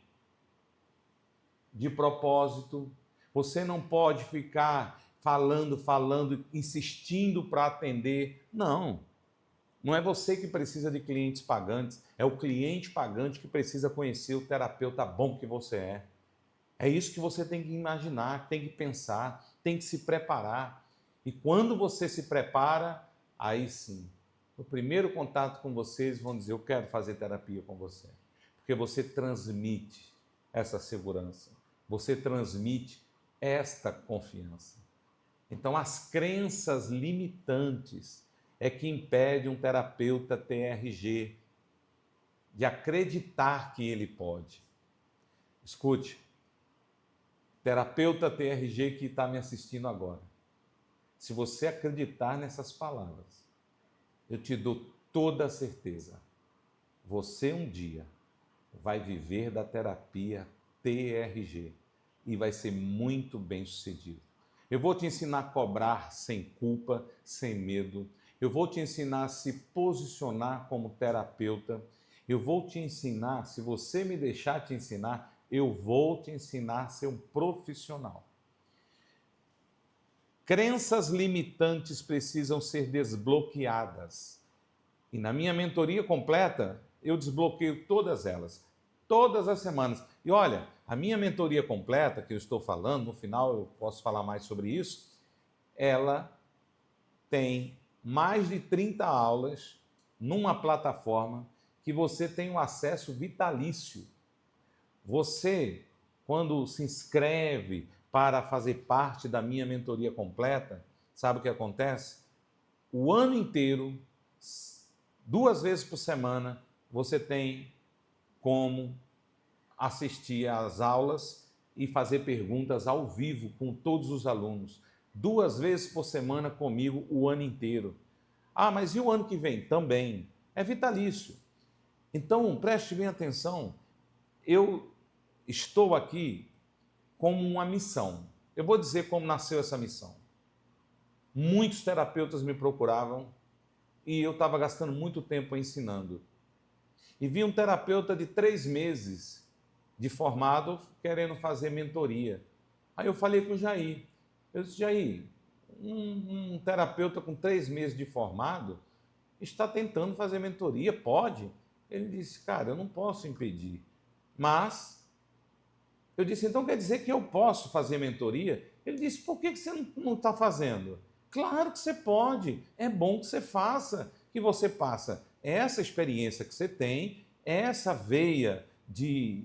de propósito. Você não pode ficar falando, insistindo para atender. Não é você que precisa de clientes pagantes, é o cliente pagante que precisa conhecer o terapeuta bom que você é. É isso que você tem que imaginar, tem que pensar, tem que se preparar. E quando você se prepara, aí sim, no primeiro contato com vocês vão dizer, eu quero fazer terapia com você. Porque você transmite essa segurança, você transmite esta confiança. Então, as crenças limitantes é que impede um terapeuta TRG de acreditar que ele pode. Escute, terapeuta TRG que está me assistindo agora, se você acreditar nessas palavras, eu te dou toda a certeza, você um dia vai viver da terapia TRG e vai ser muito bem sucedido. Eu vou te ensinar a cobrar sem culpa, sem medo. Eu vou te ensinar a se posicionar como terapeuta. Eu vou te ensinar, se você me deixar te ensinar, eu vou te ensinar a ser um profissional. Crenças limitantes precisam ser desbloqueadas. E na minha mentoria completa, eu desbloqueio todas elas. todas as semanas. E olha, a minha mentoria completa, que eu estou falando, no final eu posso falar mais sobre isso, ela tem mais de 30 aulas numa plataforma que você tem um acesso vitalício. Você, quando se inscreve para fazer parte da minha mentoria completa, sabe o que acontece? O ano inteiro, 2 vezes por semana, você tem como assistir às aulas e fazer perguntas ao vivo com todos os alunos. 2 vezes por semana comigo o ano inteiro. Ah, mas e o ano que vem? Também. É vitalício. Então, preste bem atenção. Eu estou aqui como uma missão. Eu vou dizer como nasceu essa missão. Muitos terapeutas me procuravam e eu estava gastando muito tempo ensinando. E vi um terapeuta de 3 meses de formado querendo fazer mentoria. Aí eu falei com o Jair. Eu disse, Jair, um terapeuta com 3 meses de formado está tentando fazer mentoria, pode? Ele disse, cara, eu não posso impedir. Mas, eu disse, então quer dizer que eu posso fazer mentoria? Ele disse, por que você não está fazendo? Claro que você pode, é bom que você faça, que você passa essa experiência que você tem, essa veia de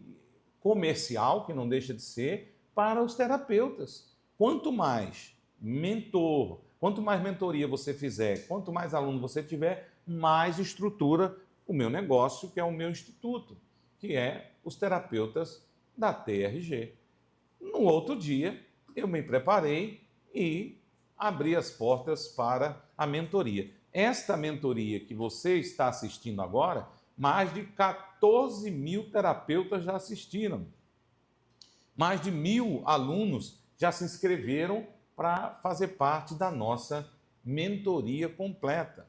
comercial, que não deixa de ser, para os terapeutas. Quanto mais quanto mais mentoria você fizer, quanto mais aluno você tiver, mais estrutura o meu negócio, que é o meu instituto, que é os terapeutas da TRG. No outro dia, eu me preparei e abri as portas para a mentoria. Esta mentoria que você está assistindo agora, mais de 14 mil terapeutas já assistiram. Mais de 1.000 alunos já se inscreveram para fazer parte da nossa mentoria completa.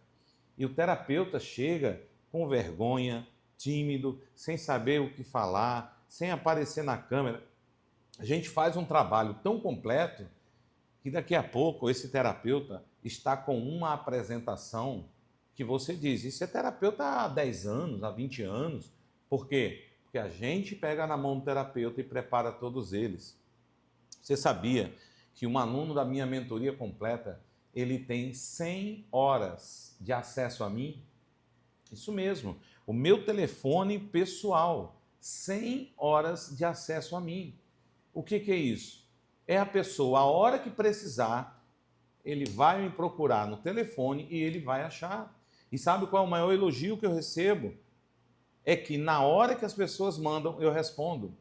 E o terapeuta chega com vergonha, tímido, sem saber o que falar, sem aparecer na câmera. A gente faz um trabalho tão completo que daqui a pouco esse terapeuta está com uma apresentação que você diz, isso é terapeuta há 10 anos, há 20 anos. Por quê? Porque a gente pega na mão do terapeuta e prepara todos eles. Você sabia que um aluno da minha mentoria completa, ele tem 100 horas de acesso a mim? Isso mesmo, o meu telefone pessoal, 100 horas de acesso a mim. O que é isso? É a pessoa, a hora que precisar, ele vai me procurar no telefone e ele vai achar. E sabe qual é o maior elogio que eu recebo? É que na hora que as pessoas mandam, eu respondo.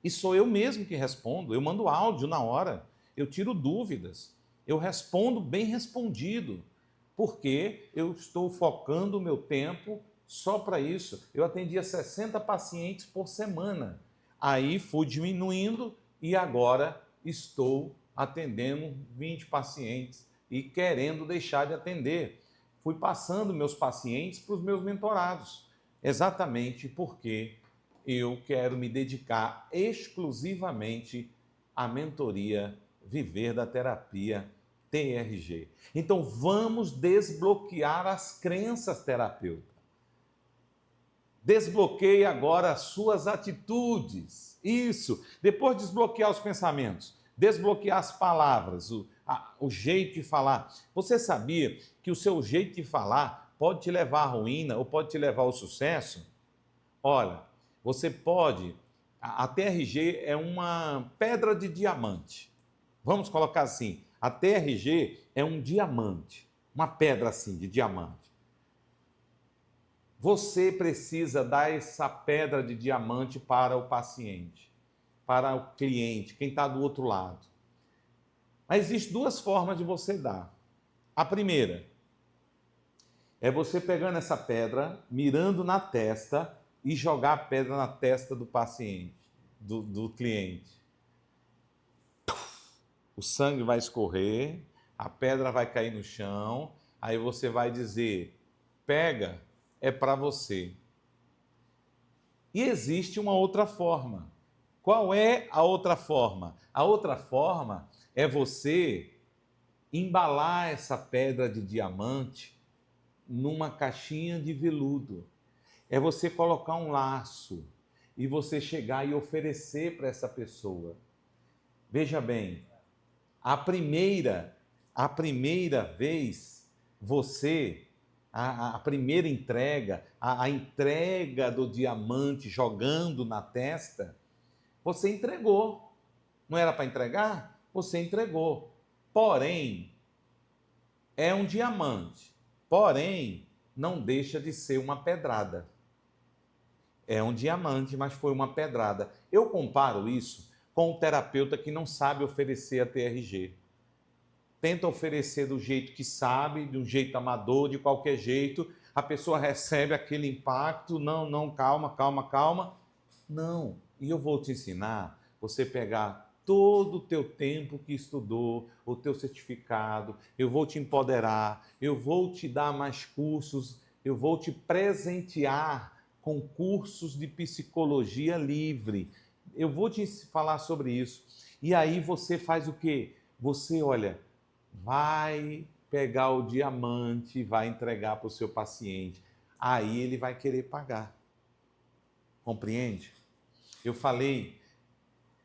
E sou eu mesmo que respondo, eu mando áudio na hora, eu tiro dúvidas, eu respondo bem respondido, porque eu estou focando o meu tempo só para isso. Eu atendia 60 pacientes por semana, aí fui diminuindo e agora estou atendendo 20 pacientes e querendo deixar de atender. Fui passando meus pacientes para os meus mentorados, exatamente porque eu quero me dedicar exclusivamente à mentoria Viver da Terapia TRG. Então vamos desbloquear as crenças, terapeuta. Desbloqueie agora as suas atitudes. Isso. Depois desbloquear os pensamentos, desbloquear as palavras, o jeito de falar. Você sabia que o seu jeito de falar pode te levar à ruína ou pode te levar ao sucesso? Olha, você pode. A TRG é uma pedra de diamante. Vamos colocar assim: a TRG é um diamante, uma pedra assim de diamante. Você precisa dar essa pedra de diamante para o paciente, para o cliente, quem está do outro lado. Mas existem 2 formas de você dar. A primeira é você pegando essa pedra, mirando na testa e jogar a pedra na testa do paciente, do cliente. O sangue vai escorrer, a pedra vai cair no chão, aí você vai dizer, pega, é para você. E existe uma outra forma. Qual é a outra forma? A outra forma é você embalar essa pedra de diamante numa caixinha de veludo. É você colocar um laço e você chegar e oferecer para essa pessoa. Veja bem, a primeira vez, você, a primeira entrega, a entrega do diamante jogando na testa, você entregou. Não era para entregar? Você entregou. Porém, é um diamante. Porém, não deixa de ser uma pedrada. É um diamante, mas foi uma pedrada. Eu comparo isso com o terapeuta que não sabe oferecer a TRG. Tenta oferecer do jeito que sabe, de um jeito amador, de qualquer jeito. A pessoa recebe aquele impacto. Não, calma. Não. E eu vou te ensinar você pegar todo o teu tempo que estudou, o teu certificado, eu vou te empoderar, eu vou te dar mais cursos, eu vou te presentear com cursos de psicologia livre. Eu vou te falar sobre isso. E aí você faz o quê? Você, olha, vai pegar o diamante, vai entregar para o seu paciente. Aí ele vai querer pagar. Compreende? Eu falei,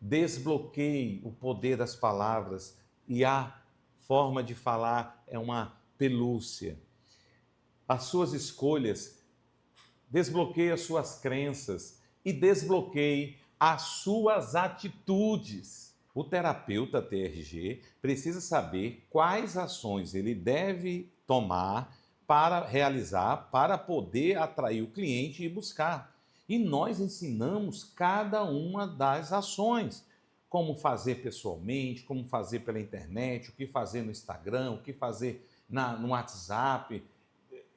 desbloqueie o poder das palavras e a forma de falar é uma pelúcia. As suas escolhas, desbloqueie as suas crenças e desbloqueie as suas atitudes. O terapeuta TRG precisa saber quais ações ele deve tomar para realizar, para poder atrair o cliente e buscar. E nós ensinamos cada uma das ações. Como fazer pessoalmente, como fazer pela internet, o que fazer no Instagram, o que fazer no WhatsApp,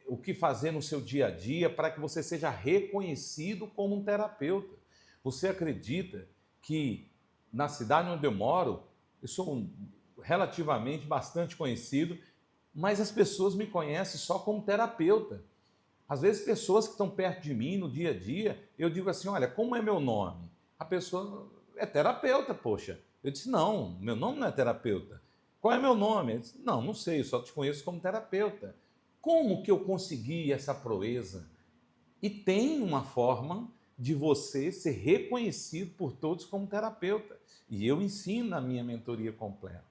o que fazer no seu dia a dia para que você seja reconhecido como um terapeuta. Você acredita que na cidade onde eu moro, eu sou relativamente bastante conhecido, mas as pessoas me conhecem só como terapeuta. Às vezes, pessoas que estão perto de mim no dia a dia, eu digo assim, olha, como é meu nome? A pessoa é terapeuta, poxa. Eu disse, não, meu nome não é terapeuta. Qual é meu nome? Eu disse, não sei, eu só te conheço como terapeuta. Como que eu consegui essa proeza? E tem uma forma de você ser reconhecido por todos como terapeuta. E eu ensino na minha mentoria completa.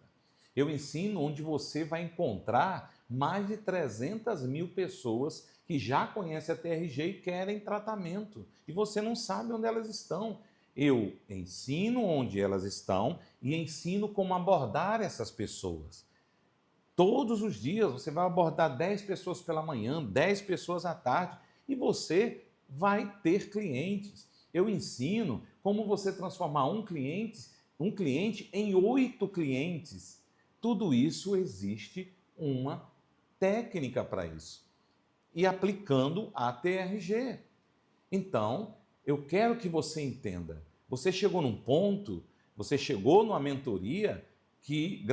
Eu ensino onde você vai encontrar mais de 300 mil pessoas que já conhecem a TRG e querem tratamento. E você não sabe onde elas estão. Eu ensino onde elas estão e ensino como abordar essas pessoas. Todos os dias você vai abordar 10 pessoas pela manhã, 10 pessoas à tarde e você vai ter clientes. Eu ensino como você transformar um cliente em 8 clientes. Tudo isso existe uma técnica para isso. E aplicando a TRG. Então, eu quero que você entenda. Você chegou num ponto, você chegou numa mentoria que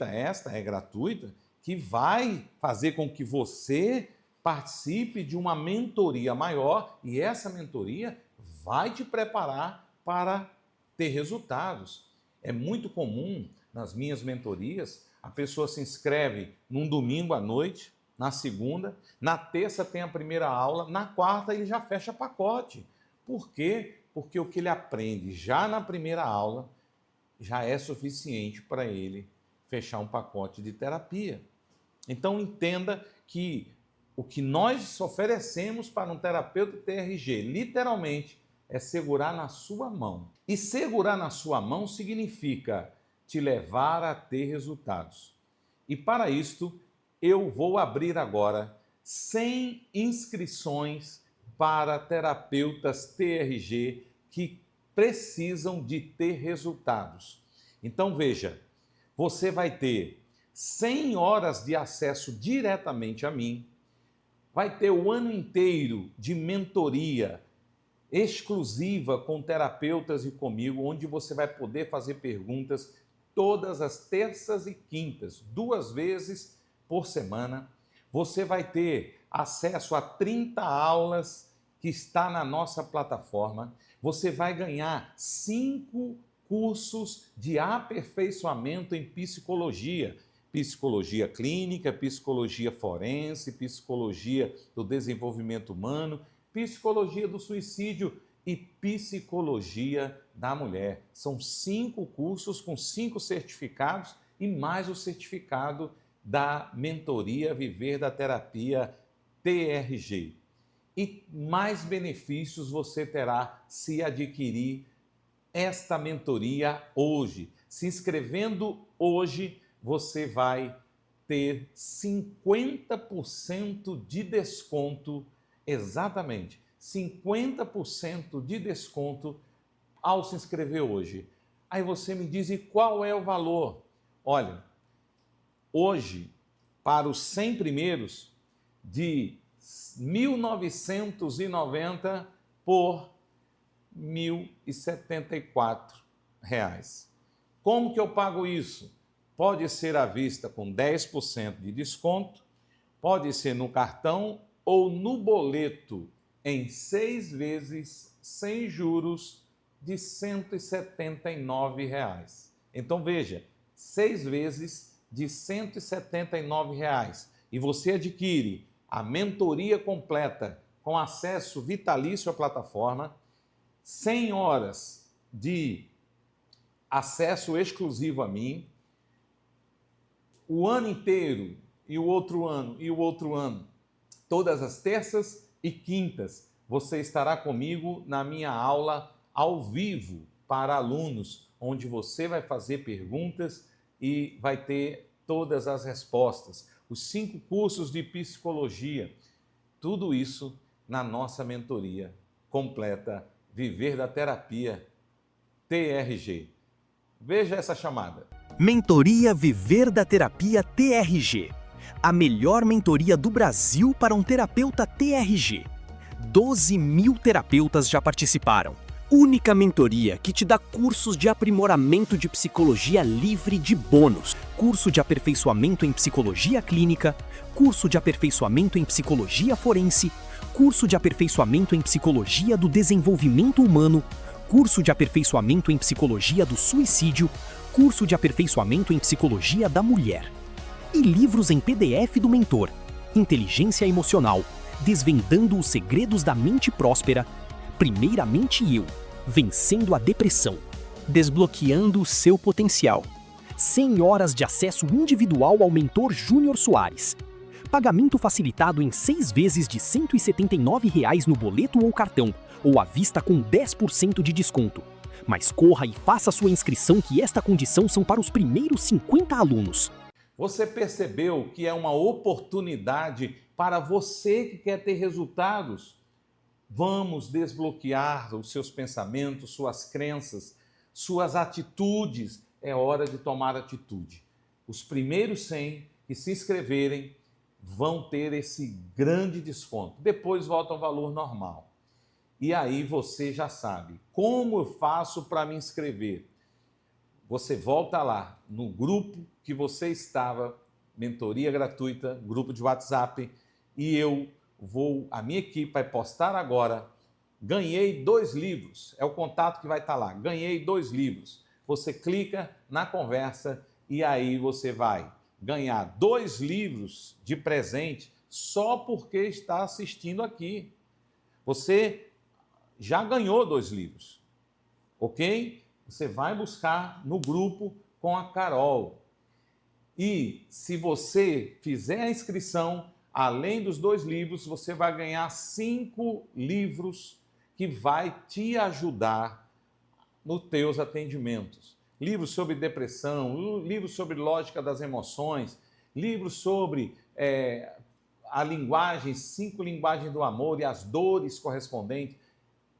esta é gratuita, que vai fazer com que você participe de uma mentoria maior e essa mentoria vai te preparar para ter resultados. É muito comum nas minhas mentorias, a pessoa se inscreve num domingo à noite, na segunda, na terça tem a primeira aula, na quarta ele já fecha pacote. Por quê? Porque o que ele aprende já na primeira aula já é suficiente para ele fechar um pacote de terapia. Então entenda que o que nós oferecemos para um terapeuta TRG, literalmente, é segurar na sua mão. E segurar na sua mão significa te levar a ter resultados. E para isto, eu vou abrir agora 100 inscrições para terapeutas TRG que precisam de ter resultados. Então veja, você vai ter 100 horas de acesso diretamente a mim, vai ter o ano inteiro de mentoria exclusiva com terapeutas e comigo, onde você vai poder fazer perguntas todas as terças e quintas, 2 vezes por semana. Você vai ter acesso a 30 aulas que está na nossa plataforma. Você vai ganhar 5 cursos de aperfeiçoamento em psicologia. Psicologia clínica, psicologia forense, psicologia do desenvolvimento humano, psicologia do suicídio e Psicologia da Mulher. São 5 cursos com 5 certificados e mais o certificado da mentoria Viver da Terapia TRG. E mais benefícios você terá se adquirir esta mentoria hoje. Se inscrevendo hoje, você vai ter 50% de desconto, exatamente, 50% de desconto ao se inscrever hoje. Aí você me diz, e qual é o valor? Olha, hoje, para os 100 primeiros, de R$ 1.990 por R$ 1.074. Como que eu pago isso? Pode ser à vista com 10% de desconto, pode ser no cartão ou no boleto em 6 vezes sem juros de R$ 179. Então veja, 6 vezes de R$ 179 e você adquire a mentoria completa com acesso vitalício à plataforma, 100 horas de acesso exclusivo a mim, o ano inteiro e o outro ano, todas as terças e quintas, você estará comigo na minha aula ao vivo para alunos, onde você vai fazer perguntas e vai ter todas as respostas. Os 5 cursos de psicologia, tudo isso na nossa mentoria completa Viver da Terapia TRG. Veja essa chamada. Mentoria Viver da Terapia TRG. A melhor mentoria do Brasil para um terapeuta TRG. 12 mil terapeutas já participaram. Única mentoria que te dá cursos de aprimoramento de psicologia livre de bônus, curso de aperfeiçoamento em psicologia clínica, curso de aperfeiçoamento em psicologia forense, curso de aperfeiçoamento em psicologia do desenvolvimento humano, curso de aperfeiçoamento em psicologia do suicídio, curso de aperfeiçoamento em psicologia da mulher. E livros em PDF do mentor, Inteligência Emocional, Desvendando os Segredos da Mente Próspera, Primeiramente Eu, Vencendo a Depressão, Desbloqueando o Seu Potencial, 100 horas de acesso individual ao mentor Júnior Soares, pagamento facilitado em 6 vezes de R$ 179 no boleto ou cartão, ou à vista com 10% de desconto. Mas corra e faça sua inscrição, que esta condição são para os primeiros 50 alunos. Você percebeu que é uma oportunidade para você que quer ter resultados? Vamos desbloquear os seus pensamentos, suas crenças, suas atitudes. É hora de tomar atitude. Os primeiros 100 que se inscreverem vão ter esse grande desconto. Depois volta ao valor normal. E aí você já sabe como eu faço para me inscrever. Você volta lá no grupo que você estava, mentoria gratuita, grupo de WhatsApp, e a minha equipe vai postar agora, ganhei 2 livros, é o contato que vai estar lá, ganhei 2 livros. Você clica na conversa e aí você vai ganhar 2 livros de presente só porque está assistindo aqui. Você já ganhou 2 livros, ok? Você vai buscar no grupo com a Carol. E se você fizer a inscrição, além dos 2 livros, você vai ganhar 5 livros que vai te ajudar nos teus atendimentos. Livros sobre depressão, livros sobre lógica das emoções, livros sobre a linguagem, 5 linguagens do amor e as dores correspondentes.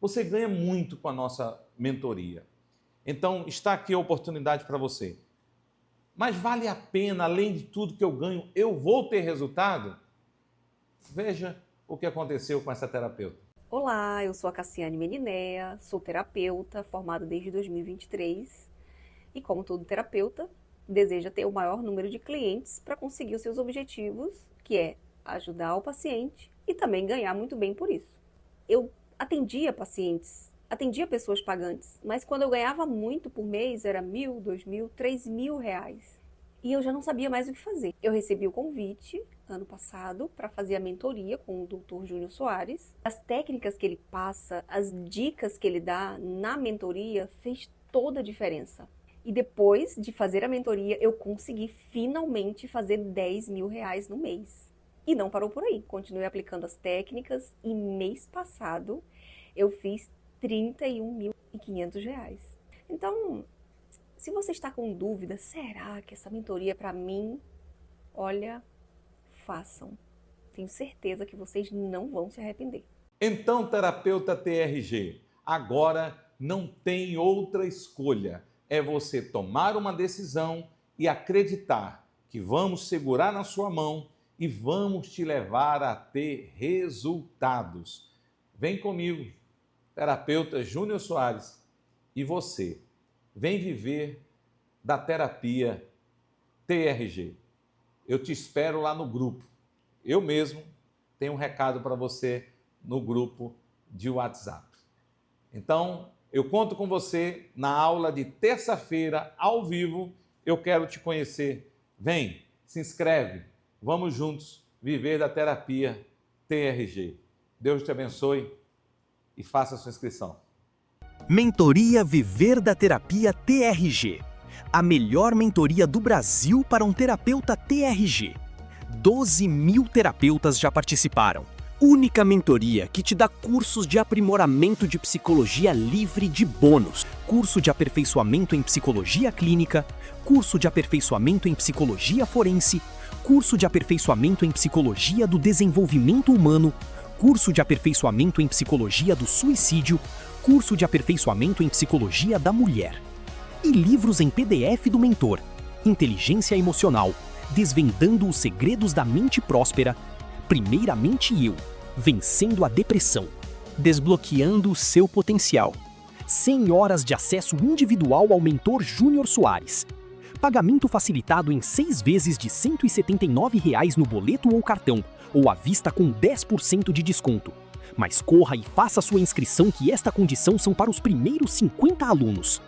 Você ganha muito com a nossa mentoria. Então, está aqui a oportunidade para você. Mas vale a pena, além de tudo que eu ganho, eu vou ter resultado? Veja o que aconteceu com essa terapeuta. Olá, eu sou a Cassiane Meninéa, sou terapeuta, formada desde 2023 e, como todo terapeuta, deseja ter o maior número de clientes para conseguir os seus objetivos, que é ajudar o paciente e também ganhar muito bem por isso. Eu atendia pacientes, atendia pessoas pagantes, mas quando eu ganhava muito por mês, era R$ 1.000, R$ 2.000, R$ 3.000. e eu já não sabia mais o que fazer. Eu recebi o convite ano passado para fazer a mentoria com o Dr. Júnior Soares. As técnicas que ele passa, as dicas que ele dá na mentoria fez toda a diferença. E depois de fazer a mentoria, eu consegui finalmente fazer R$10.000 no mês. E não parou por aí, continuei aplicando as técnicas e mês passado eu fiz R$31.500. Então, se você está com dúvida, será que essa mentoria é para mim? Olha, façam. Tenho certeza que vocês não vão se arrepender. Então, terapeuta TRG, agora não tem outra escolha. É você tomar uma decisão e acreditar que vamos segurar na sua mão e vamos te levar a ter resultados. Vem comigo, terapeuta Júnior Soares, e você. Vem viver da terapia TRG. Eu te espero lá no grupo. Eu mesmo tenho um recado para você no grupo de WhatsApp. Então, eu conto com você na aula de terça-feira, ao vivo. Eu quero te conhecer. Vem, se inscreve. Vamos juntos viver da terapia TRG. Deus te abençoe e faça a sua inscrição. Mentoria Viver da Terapia TRG. A melhor mentoria do Brasil para um terapeuta TRG. 12.000 terapeutas já participaram. Única mentoria que te dá cursos de aprimoramento de psicologia livre de bônus, curso de aperfeiçoamento em psicologia clínica, curso de aperfeiçoamento em psicologia forense, curso de aperfeiçoamento em psicologia do desenvolvimento humano, curso de aperfeiçoamento em psicologia do suicídio, curso de aperfeiçoamento em psicologia da mulher. E livros em PDF do mentor, Inteligência Emocional, Desvendando os Segredos da Mente Próspera, Primeiramente Eu, Vencendo a Depressão, Desbloqueando o Seu Potencial, 100 horas de acesso individual ao mentor Júnior Soares, pagamento facilitado em 6 vezes de R$ 179 no boleto ou cartão, ou à vista com 10% de desconto. Mas corra e faça sua inscrição que esta condição são para os primeiros 50 alunos.